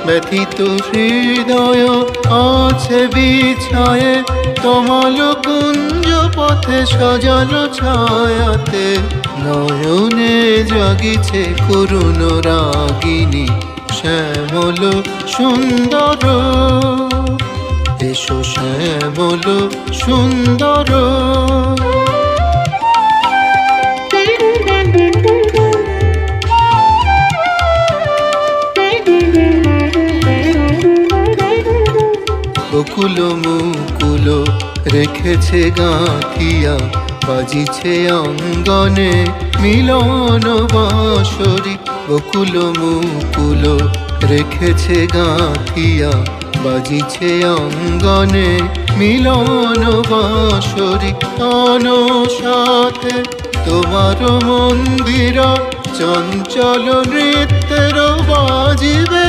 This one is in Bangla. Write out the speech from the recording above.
ব্যথিত হৃদয় আছে বিছায়ে তমাল কুঞ্জ পথে সাজানো ছায়াতে নয়নে জাগিছে করুণ রাগিনী শ্যামল সুন্দর এসো শ্যামল সুন্দর বকুল মুকুল রেখেছে গাঁথিয়া বাজিছে অঙ্গনে মিলন বাঁশরি বকুল মুকুল রেখেছে গাঁথিয়া বাজিছে অঙ্গনে মিলন বাঁশরি সাথে তোমার মন্দির চঞ্চল নৃত্যের বাজিবে।